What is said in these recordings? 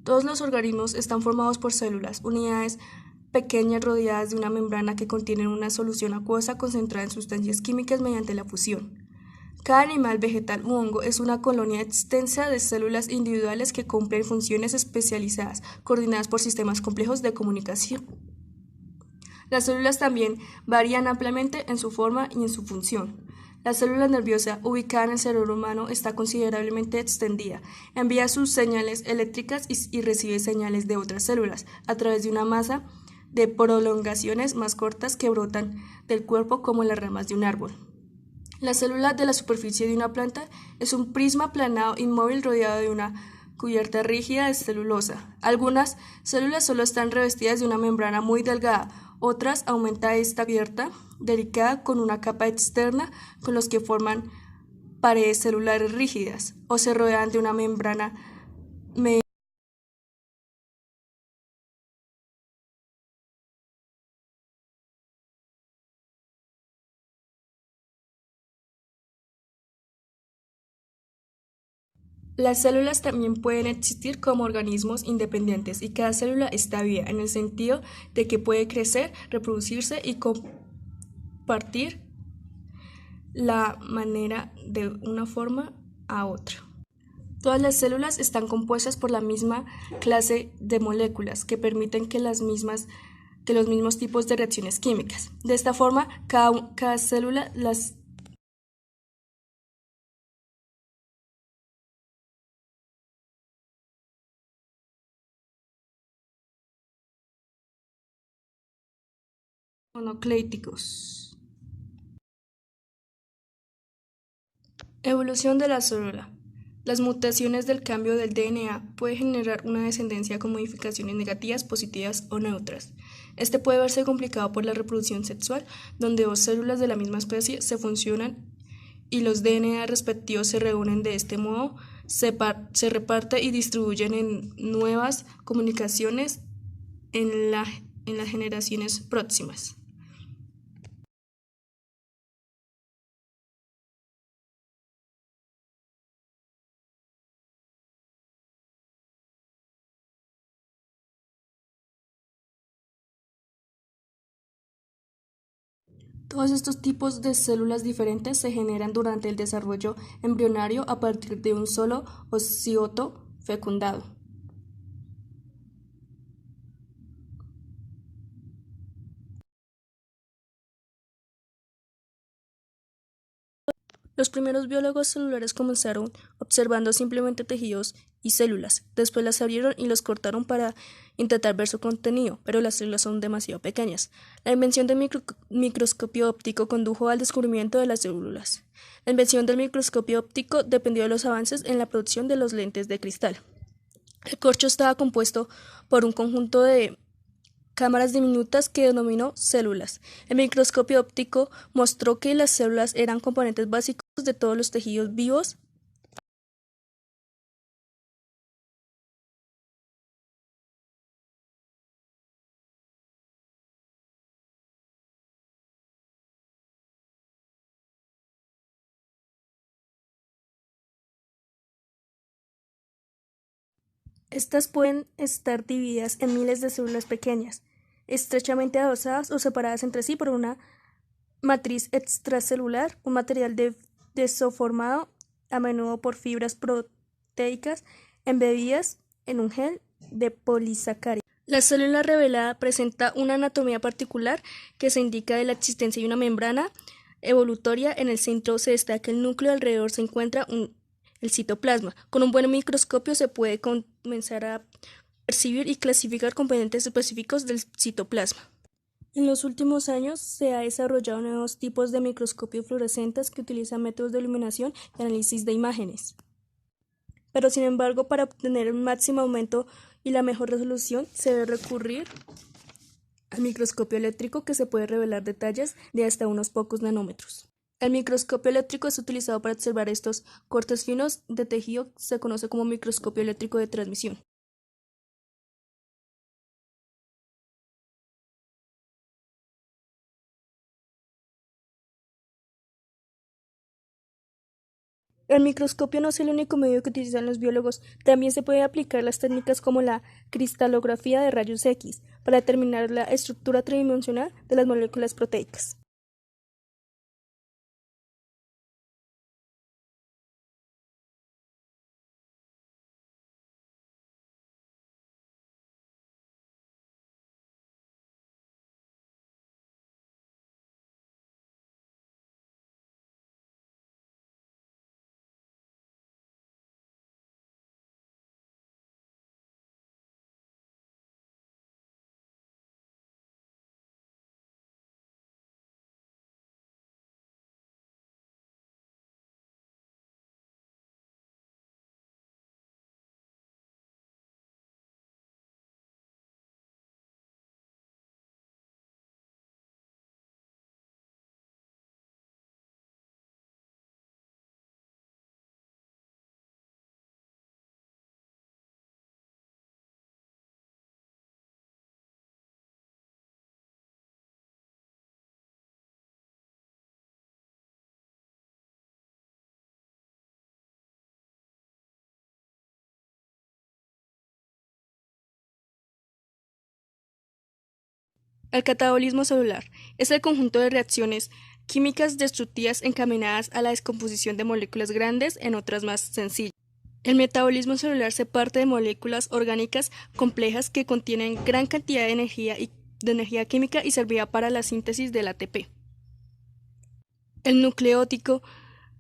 Todos los organismos están formados por células, unidades pequeñas rodeadas de una membrana que contienen una solución acuosa concentrada en sustancias químicas mediante la fusión. Cada animal, vegetal u hongo es una colonia extensa de células individuales que cumplen funciones especializadas, coordinadas por sistemas complejos de comunicación. Las células también varían ampliamente en su forma y en su función. La célula nerviosa, ubicada en el cerebro humano, está considerablemente extendida. Envía sus señales eléctricas y recibe señales de otras células a través de una masa de prolongaciones más cortas que brotan del cuerpo como las ramas de un árbol. La célula de la superficie de una planta es un prisma aplanado inmóvil rodeado de una cubierta rígida de celulosa. Algunas células solo están revestidas de una membrana muy delgada, otras aumenta esta cubierta delicada con una capa externa con los que forman paredes celulares rígidas o se rodean de una membrana mediante. Las células también pueden existir como organismos independientes y cada célula está viva en el sentido de que puede crecer, reproducirse y compartir la manera de una forma a otra. Todas las células están compuestas por la misma clase de moléculas que permiten que los mismos tipos de reacciones químicas. De esta forma, cada célula las mononucleóticos. Evolución de la célula. Las mutaciones del cambio del DNA pueden generar una descendencia con modificaciones negativas, positivas o neutras. Este puede verse complicado por la reproducción sexual, donde dos células de la misma especie se fusionan y los DNA respectivos se reúnen de este modo, se reparte y distribuyen en nuevas comunicaciones en las generaciones próximas. Todos estos tipos de células diferentes se generan durante el desarrollo embrionario a partir de un solo ocigoto fecundado. Los primeros biólogos celulares comenzaron observando simplemente tejidos y células. Después las abrieron y los cortaron para intentar ver su contenido, pero las células son demasiado pequeñas. La invención del microscopio óptico condujo al descubrimiento de las células. La invención del microscopio óptico dependió de los avances en la producción de los lentes de cristal. El corcho estaba compuesto por un conjunto de cámaras diminutas que denominó células. El microscopio óptico mostró que las células eran componentes básicos de todos los tejidos vivos. Estas pueden estar divididas en miles de células pequeñas, estrechamente adosadas o separadas entre sí por una matriz extracelular, un material desoformado, a menudo por fibras proteicas embebidas en un gel de polisacáridos. La célula revelada presenta una anatomía particular que se indica de la existencia de una membrana evolutoria. En el centro se destaca el núcleo, alrededor se encuentra el citoplasma. Con un buen microscopio se puede comenzar a percibir y clasificar componentes específicos del citoplasma. En los últimos años se han desarrollado nuevos tipos de microscopios fluorescentes que utilizan métodos de iluminación y análisis de imágenes. Pero sin embargo, para obtener el máximo aumento y la mejor resolución, se debe recurrir al microscopio eléctrico, que se puede revelar detalles de hasta unos pocos nanómetros. El microscopio eléctrico es utilizado para observar estos cortes finos de tejido, se conoce como microscopio eléctrico de transmisión. El microscopio no es el único medio que utilizan los biólogos, también se puede aplicar las técnicas como la cristalografía de rayos X para determinar la estructura tridimensional de las moléculas proteicas. El catabolismo celular es el conjunto de reacciones químicas destructivas encaminadas a la descomposición de moléculas grandes en otras más sencillas. El metabolismo celular se parte de moléculas orgánicas complejas que contienen gran cantidad de energía química y servirá para la síntesis del ATP. El nucleótido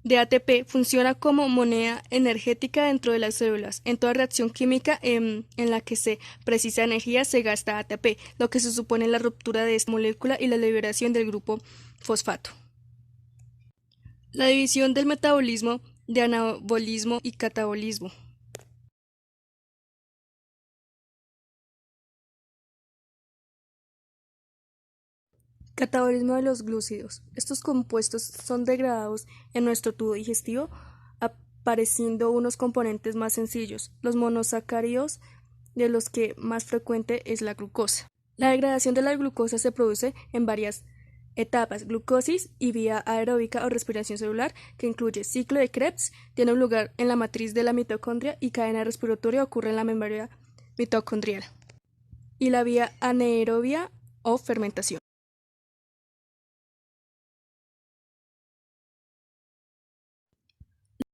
de ATP funciona como moneda energética dentro de las células. En toda reacción química en la que se precisa energía se gasta ATP, lo que se supone la ruptura de esta molécula y la liberación del grupo fosfato. La división del metabolismo de anabolismo y catabolismo. Catabolismo de los glúcidos. Estos compuestos son degradados en nuestro tubo digestivo, apareciendo unos componentes más sencillos, los monosacáridos, de los que más frecuente es la glucosa. La degradación de la glucosa se produce en varias etapas: glucosis y vía aeróbica o respiración celular, que incluye ciclo de Krebs, tiene un lugar en la matriz de la mitocondria, y cadena respiratoria ocurre en la membrana mitocondrial. Y la vía anaerobia o fermentación.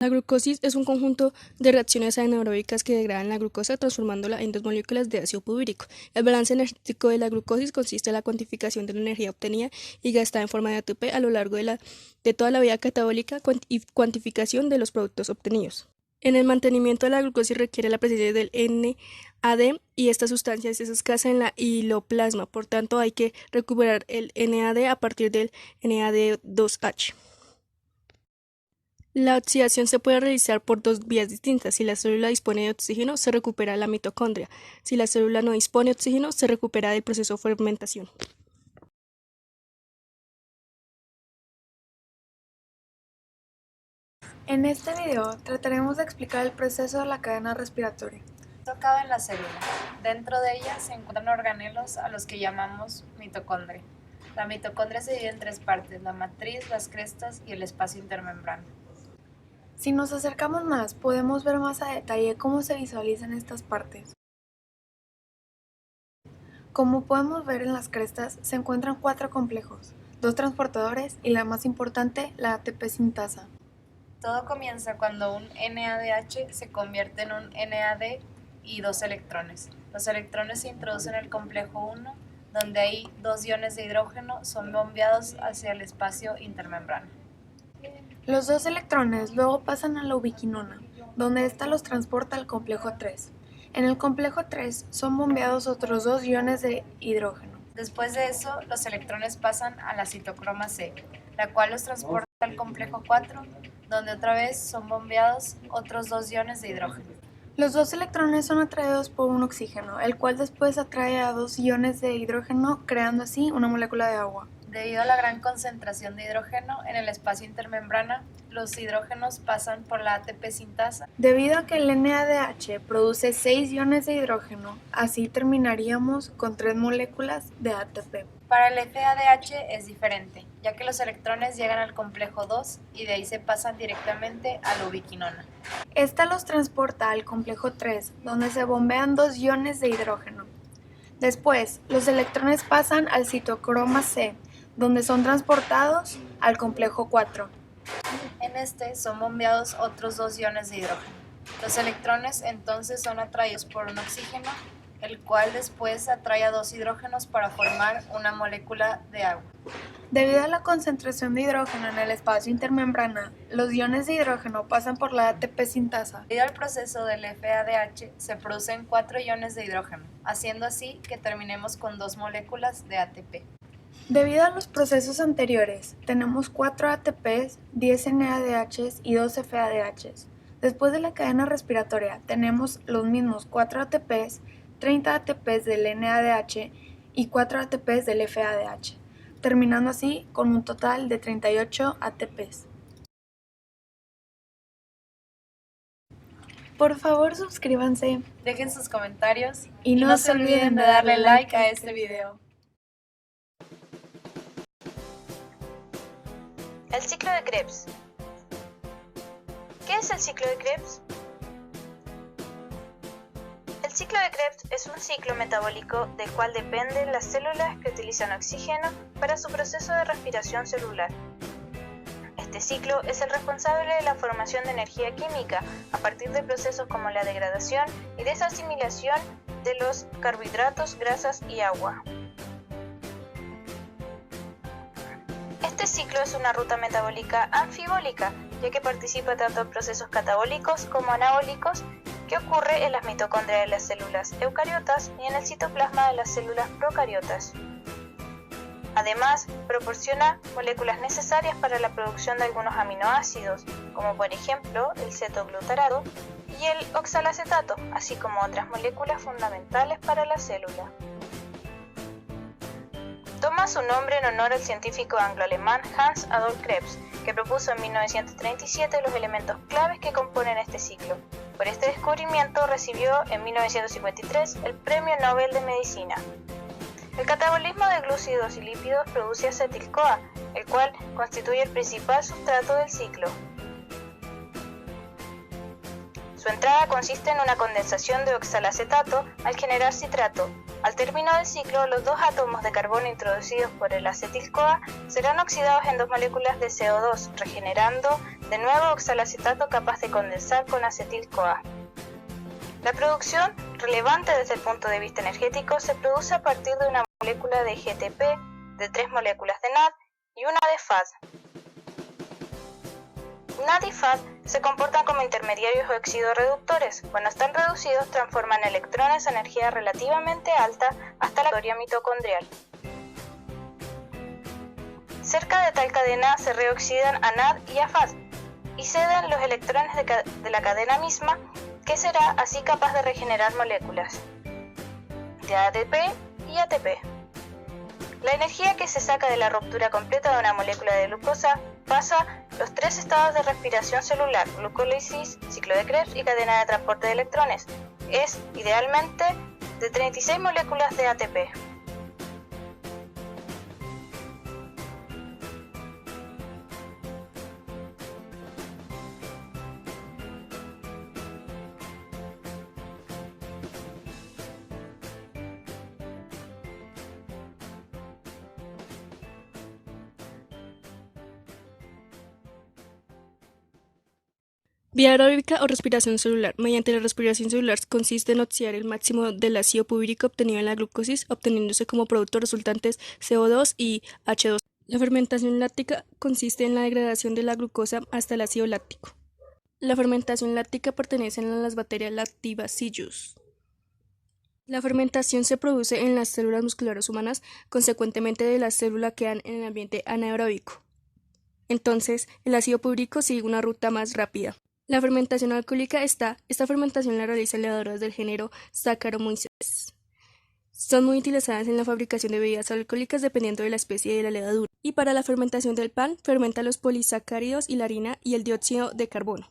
La glucosis es un conjunto de reacciones anaeróbicas que degradan la glucosa transformándola en dos moléculas de ácido púrico. El balance energético de la glucosis consiste en la cuantificación de la energía obtenida y gastada en forma de ATP a lo largo de toda la vida catabólica y cuantificación de los productos obtenidos. En el mantenimiento de la glucosis requiere la presencia del NAD y esta sustancia es escasa en la hiloplasma, por tanto hay que recuperar el NAD a partir del NAD2H. La oxidación se puede realizar por dos vías distintas. Si la célula dispone de oxígeno, se recupera la mitocondria. Si la célula no dispone de oxígeno, se recupera del proceso de fermentación. En este video trataremos de explicar el proceso de la cadena respiratoria. Tocado en la célula. Dentro de ella se encuentran organelos a los que llamamos mitocondria. La mitocondria se divide en tres partes: la matriz, las crestas y el espacio intermembrana. Si nos acercamos más, podemos ver más a detalle cómo se visualizan estas partes. Como podemos ver en las crestas, se encuentran 4 complejos, 2 transportadores y la más importante, la ATP sintasa. Todo comienza cuando un NADH se convierte en un NAD y 2 electrones. Los electrones se introducen en el complejo 1, donde hay 2 iones de hidrógeno, son bombeados hacia el espacio intermembrana. Los 2 electrones luego pasan a la ubiquinona, donde ésta los transporta al complejo 3. En el complejo 3 son bombeados otros 2 iones de hidrógeno. Después de eso, los electrones pasan a la citocroma C, la cual los transporta al complejo 4, donde otra vez son bombeados otros 2 iones de hidrógeno. Los 2 electrones son atraídos por un oxígeno, el cual después atrae a 2 iones de hidrógeno, creando así una molécula de agua. Debido a la gran concentración de hidrógeno en el espacio intermembrana, los hidrógenos pasan por la ATP sintasa. Debido a que el NADH produce 6 iones de hidrógeno, así terminaríamos con 3 moléculas de ATP. Para el FADH es diferente, ya que los electrones llegan al complejo 2 y de ahí se pasan directamente a la ubiquinona. Esta los transporta al complejo 3, donde se bombean 2 iones de hidrógeno. Después, los electrones pasan al citocromo C, donde son transportados al complejo 4. En este son bombeados otros 2 iones de hidrógeno. Los electrones entonces son atraídos por un oxígeno, el cual después atrae a 2 hidrógenos para formar una molécula de agua. Debido a la concentración de hidrógeno en el espacio intermembrana, los iones de hidrógeno pasan por la ATP sintasa. Debido al proceso del FADH se producen 4 iones de hidrógeno, haciendo así que terminemos con 2 moléculas de ATP. Debido a los procesos anteriores, tenemos 4 ATPs, 10 NADHs y 2 FADHs. Después de la cadena respiratoria, tenemos los mismos 4 ATPs, 30 ATPs del NADH y 4 ATPs del FADH, terminando así con un total de 38 ATPs. Por favor, suscríbanse Dejen sus comentarios y no se olviden de darle like a este video. El ciclo de Krebs. ¿Qué es el ciclo de Krebs? El ciclo de Krebs es un ciclo metabólico del cual dependen las células que utilizan oxígeno para su proceso de respiración celular. Este ciclo es el responsable de la formación de energía química a partir de procesos como la degradación y desasimilación de los carbohidratos, grasas y agua. Este ciclo es una ruta metabólica anfibólica, ya que participa tanto en procesos catabólicos como anabólicos que ocurre en las mitocondrias de las células eucariotas y en el citoplasma de las células procariotas. Además, proporciona moléculas necesarias para la producción de algunos aminoácidos, como por ejemplo el cetoglutarato y el oxalacetato, así como otras moléculas fundamentales para la célula. Toma su nombre en honor al científico anglo-alemán Hans Adolf Krebs, que propuso en 1937 los elementos claves que componen este ciclo. Por este descubrimiento recibió en 1953 el Premio Nobel de Medicina. El catabolismo de glúcidos y lípidos produce acetil-CoA, el cual constituye el principal sustrato del ciclo. Su entrada consiste en una condensación de oxalacetato al generar citrato. Al término del ciclo, los 2 átomos de carbono introducidos por el acetil-CoA serán oxidados en 2 moléculas de CO2, regenerando de nuevo oxalacetato capaz de condensar con acetil-CoA. La producción, relevante desde el punto de vista energético, se produce a partir de una molécula de GTP, de 3 moléculas de NAD y una de FAD. NAD y FAD se comportan como intermediarios oxidorreductores. Cuando están reducidos, transforman electrones a energía relativamente alta hasta la teoría mitocondrial. Cerca de tal cadena se reoxidan a NAD y a FAD y ceden los electrones de la cadena misma, que será así capaz de regenerar moléculas de ADP y ATP. La energía que se saca de la ruptura completa de una molécula de glucosa pasa los 3 estados de respiración celular, glucólisis, ciclo de Krebs y cadena de transporte de electrones. Es, idealmente, de 36 moléculas de ATP. Vía aeróbica o respiración celular. Mediante la respiración celular consiste en oxidar el máximo del ácido púbrico obtenido en la glucosis, obteniéndose como productos resultantes CO2 y H2. La fermentación láctica consiste en la degradación de la glucosa hasta el ácido láctico. La fermentación láctica pertenece a las bacterias Lactobacillus. La fermentación se produce en las células musculares humanas, consecuentemente de las células quedan en el ambiente anaeróbico. Entonces, el ácido púbrico sigue una ruta más rápida. La fermentación alcohólica esta fermentación la realizan levaduras del género Saccharomyces. Son muy utilizadas en la fabricación de bebidas alcohólicas dependiendo de la especie de la levadura. Y para la fermentación del pan, fermentan los polisacáridos y la harina y el dióxido de carbono.